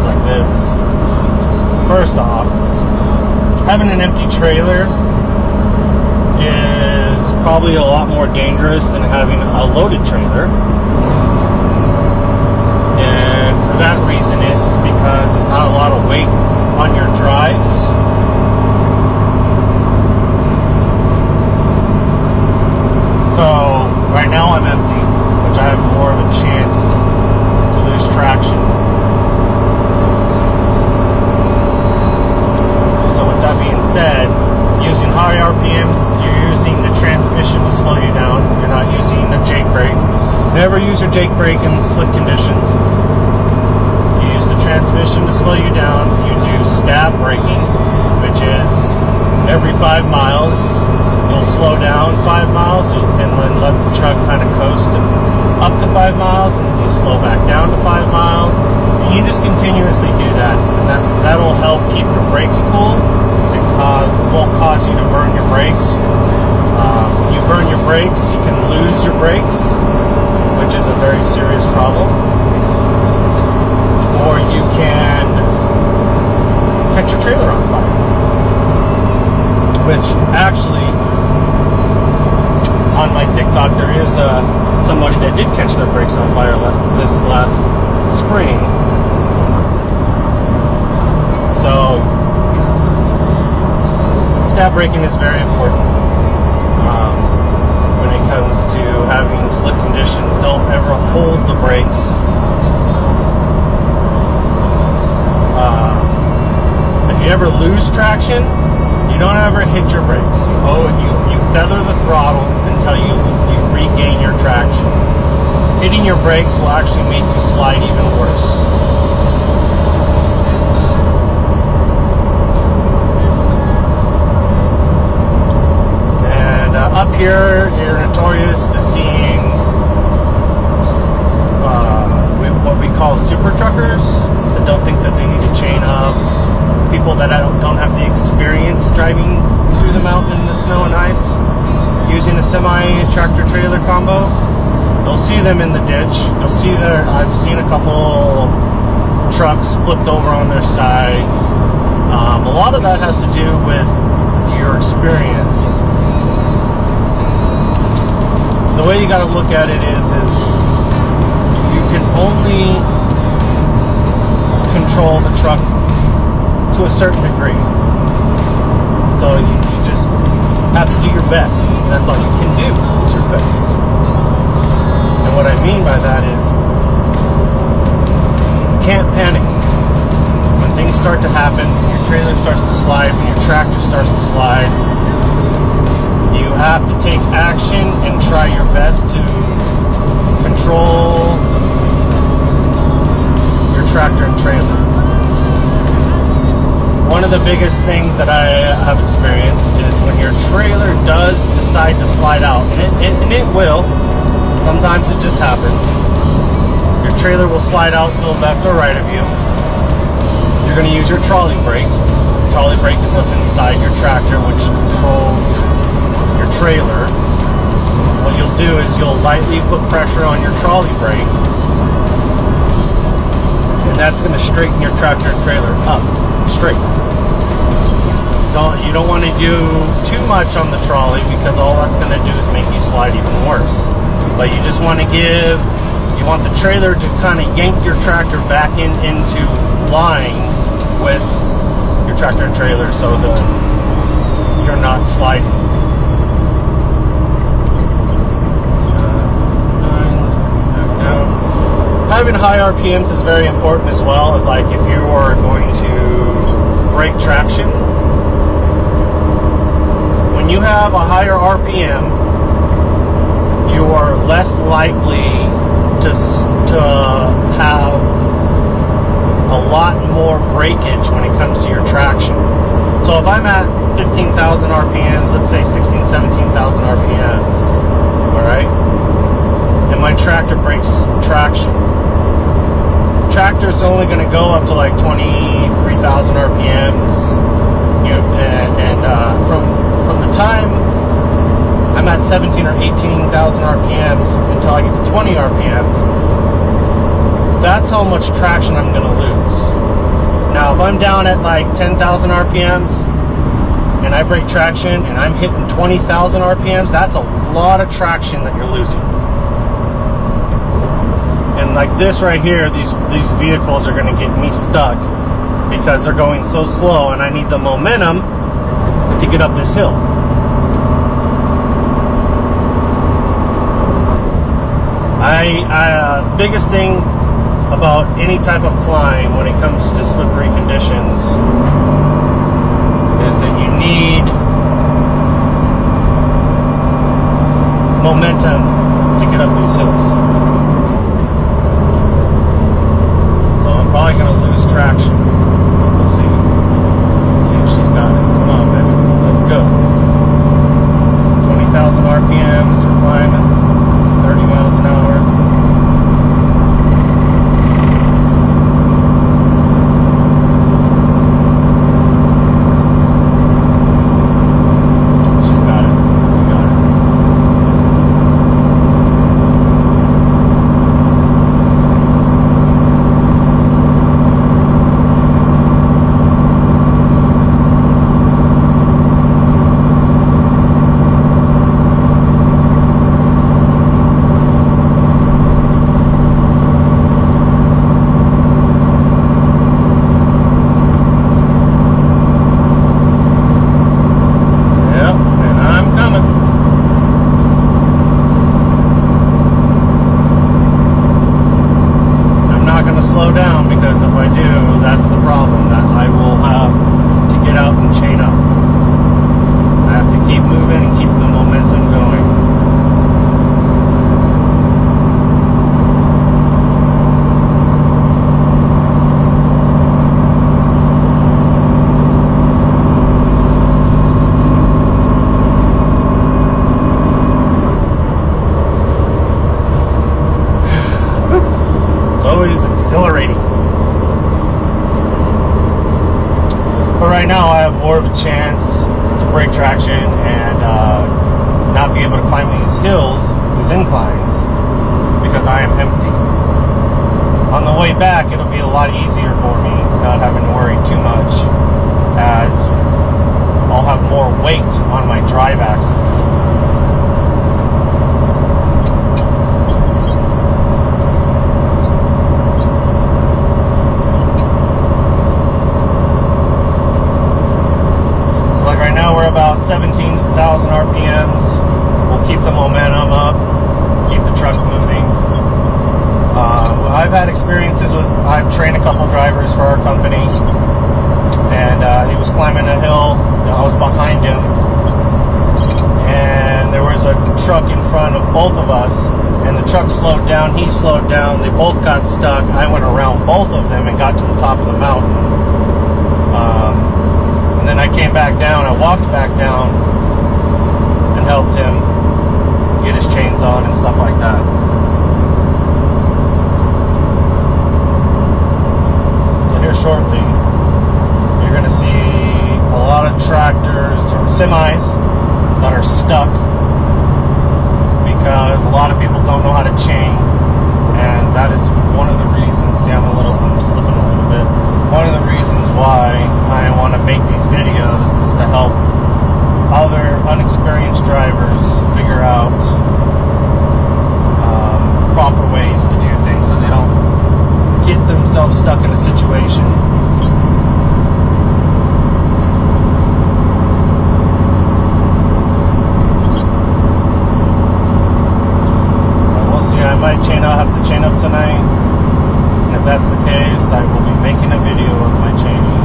situations like this, first off, having an empty trailer is probably a lot more dangerous than having a loaded trailer. And for that reason is because there's not a lot of weight on your drives. So right now I'm empty, which I have more of a chance to lose traction. So with that being said, using high RPMs, you're using the transmission to slow you down. You're not using a Jake brake. Never use your Jake brake in slick conditions. You use the transmission to slow you down. You do stab braking, which is every 5 miles. You'll slow down 5 miles and then let the truck kind of coast up to 5 miles, and then you slow back down to 5 miles. And you just continuously do that, and that'll help keep your brakes cool. Won't cause you to burn your brakes. You burn your brakes, you can lose your brakes, which is a very serious problem. Or you can catch your trailer on fire. Which actually, on my TikTok, there is somebody that did catch their brakes on fire this last spring. So stab braking is very important when it comes to having slick conditions. Don't ever hold the brakes. If you ever lose traction, you don't ever hit your brakes. You feather the throttle until you regain your traction. Hitting your brakes will actually make you slide even worse. Up here, you're notorious to seeing what we call super truckers that don't think that they need to chain up. People that don't have the experience driving through the mountain in the snow and ice using a semi-tractor trailer combo. You'll see them in the ditch. I've seen a couple trucks flipped over on their sides. A lot of that has to do with your experience. The way you got to look at it is you can only control the truck to a certain degree. So you just have to do your best. That's all you can do is your best. And what I mean by that is you can't panic. When things start to happen, when your trailer starts to slide, when your tractor starts to slide, you have to take action and try your best to control your tractor and trailer. One of the biggest things that I have experienced is when your trailer does decide to slide out, and it will, sometimes it just happens. Your trailer will slide out to the left or right of you. You're going to use your trolley brake. Trolley brake is what's inside your tractor, which controls your trailer. What you'll do is you'll lightly put pressure on your trolley brake, and that's going to straighten your tractor and trailer up straight. You don't want to do too much on the trolley, because all that's going to do is make you slide even worse. But you just want to you want the trailer to kind of yank your tractor back into line with your tractor and trailer, so that you're not sliding. Having high RPMs is very important as well. Like if you are going to brake traction, when you have a higher RPM, you are less likely to have a lot more breakage when it comes to your traction. So if I'm at 15,000 RPMs, let's say 16,000, 17,000 RPMs, all right, and my tractor breaks traction, tractor's only going to go up to like 23,000 RPMs, you know, and from the time I'm at 17 or 18,000 RPMs until I get to 20 RPMs, that's how much traction I'm going to lose. Now, if I'm down at like 10,000 RPMs and I break traction and I'm hitting 20,000 RPMs, that's a lot of traction that you're losing. And like this right here, these vehicles are going to get me stuck because they're going so slow, and I need the momentum to get up this hill. Biggest thing about any type of climb when it comes to slippery conditions is that you need momentum to get up these hills. So I'm probably going to lose traction. We'll see. Let's see if she's got it. Come on, baby. Let's go. 20,000 RPMs. We're climbing. 30 miles an hour. Exhilarating. But right now I have more of a chance to break traction and not be able to climb these hills, these inclines, because I am empty. On the way back, it'll be a lot easier for me, not having to worry too much, as I'll have more weight on my drive axles. About 17,000 RPMs. We'll keep the momentum up, keep the truck moving. I've had experiences with, I've trained a couple drivers for our company, and he was climbing a hill. I was behind him, and there was a truck in front of both of us, and the truck slowed down, he slowed down, they both got stuck. I went around both of them and got to the top of the mountain. And then I came back down, I walked back down and helped him get his chains on and stuff like that. So here shortly, you're going to see a lot of tractors or semis that are stuck because a lot of people don't know how to chain, and that is one of the reasons. See, I'm slipping a little bit. One of the reasons why I want to make these videos is to help other unexperienced drivers figure out proper ways to do things so they don't get themselves stuck in a situation. We'll see. I might have to chain up tonight. And if that's the case, I will be making a video of my chaining.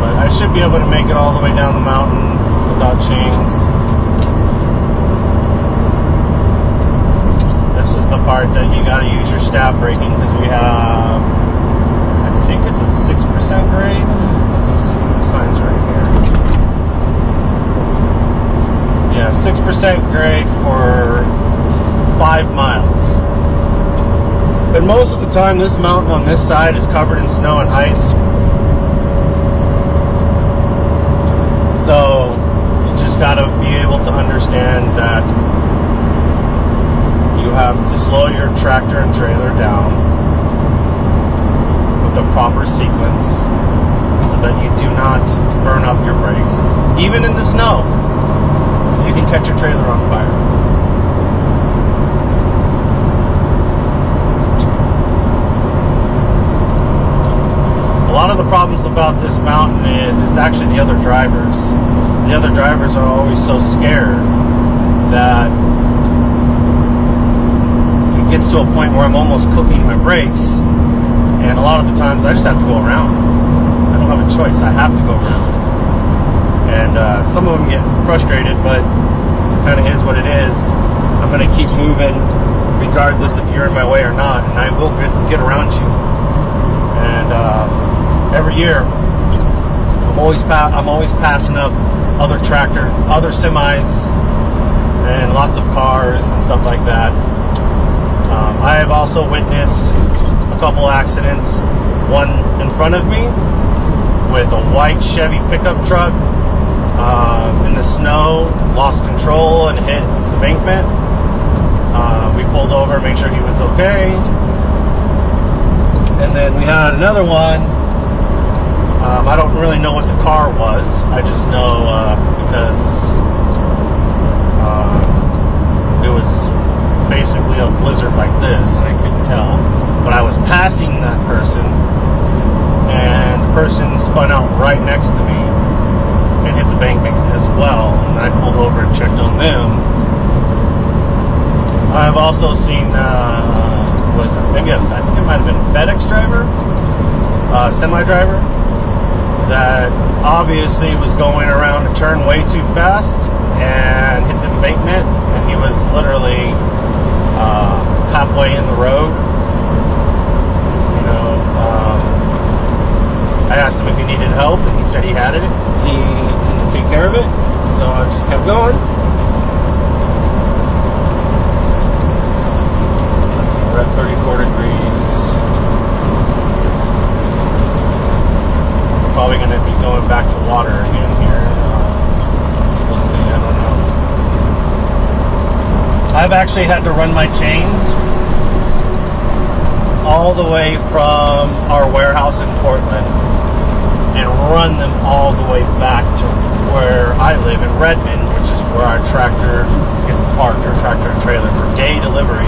But I should be able to make it all the way down the mountain without chains. This is the part that you gotta use your stab braking, because we have, I think it's a 6% grade. Let me see, the sign's right here. Yeah, 6% grade for 5 miles. And most of the time, this mountain on this side is covered in snow and ice. So you just got to be able to understand that you have to slow your tractor and trailer down with a proper sequence so that you do not burn up your brakes. Even in the snow, you can catch your trailer on fire. A lot of the problems about this mountain is it's actually the other drivers. The other drivers are always so scared that it gets to a point where I'm almost cooking my brakes, and a lot of the times I just have to go around. I don't have a choice. I have to go around. And some of them get frustrated, but it kind of is what it is. I'm going to keep moving regardless if you're in my way or not, and I will get around you. And every year, I'm always passing up other semis, and lots of cars and stuff like that. I have also witnessed a couple accidents. One in front of me with a white Chevy pickup truck in the snow, lost control and hit the embankment. We pulled over, made sure he was okay. And then we had another one. I don't really know what the car was. I just know because it was basically a blizzard like this, and I couldn't tell. But I was passing that person, and the person spun out right next to me and hit the embankment as well. And I pulled over and checked on them. I've also seen, I think it might have been a FedEx driver, semi driver, that obviously was going around a turn way too fast and hit the embankment, and he was literally halfway in the road. I asked him if he needed help, and he said he had it. He can take care of it, so I just kept going. Let's see, we're at 34 degrees. Probably going to be going back to water again here. So we'll see, I don't know. I've actually had to run my chains all the way from our warehouse in Portland and run them all the way back to where I live in Redmond, which is where our tractor gets parked, our tractor and trailer for day delivery,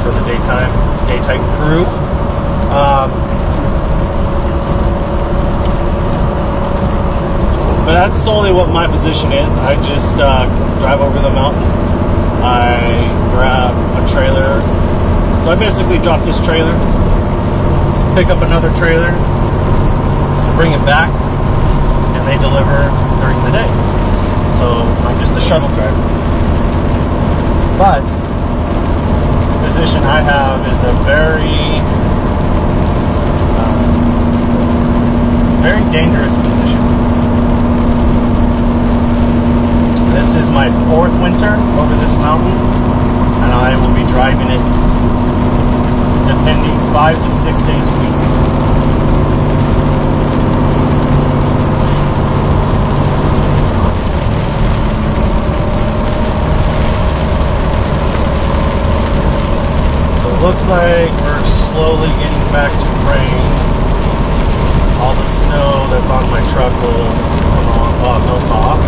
for the daytime crew. But that's solely what my position is. I just drive over the mountain. I grab a trailer. So I basically drop this trailer, pick up another trailer, bring it back, and they deliver during the day. So I'm just a shuttle driver. But the position I have is a very, very dangerous position. This is my 4th winter over this mountain, and I will be driving it depending 5 to 6 days a week. So it looks like we're slowly getting back to rain. All the snow that's on my truck will melt off.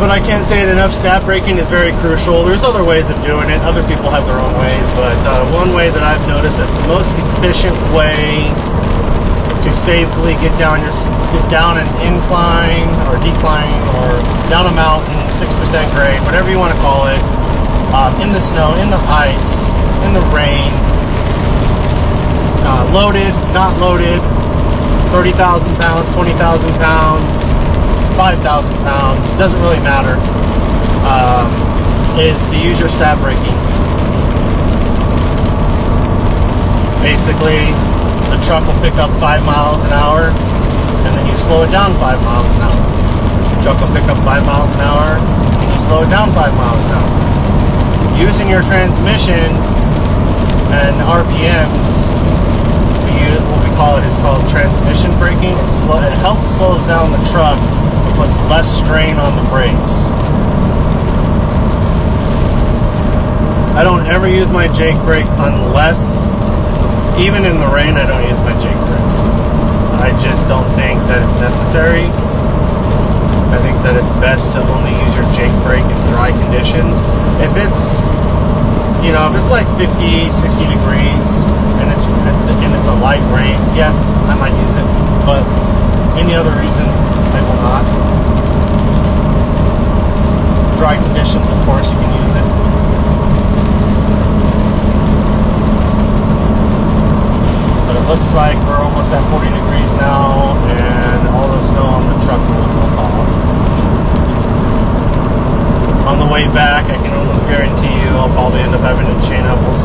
But I can't say it enough, snap braking is very crucial. There's other ways of doing it. Other people have their own ways, but one way that I've noticed that's the most efficient way to safely get down an incline or decline or down a mountain, 6% grade, whatever you want to call it, in the snow, in the ice, in the rain, loaded, not loaded, 30,000 pounds, 20,000 pounds, 5,000 pounds, doesn't really matter, is to use your stab braking. Basically, the truck will pick up 5 miles an hour, and then you slow it down 5 miles an hour. The truck will pick up 5 miles an hour, and you slow it down 5 miles an hour. Using your transmission and RPMs, what we call it is called transmission braking. It helps slows down the truck. It puts less strain on the brakes. I don't ever use my Jake brake unless, even in the rain, I don't use my Jake brake. I just don't think that it's necessary. I think that it's best to only use your Jake brake in dry conditions. If it's, if it's like 50, 60 degrees and it's a light rain, yes, I might use it. But any other reason, I will not. Dry conditions, of course, you can use it. But it looks like we're almost at 40 degrees now, and all the snow on the truck will fall. On the way back, I can almost guarantee you I'll probably end up having to chain up. We'll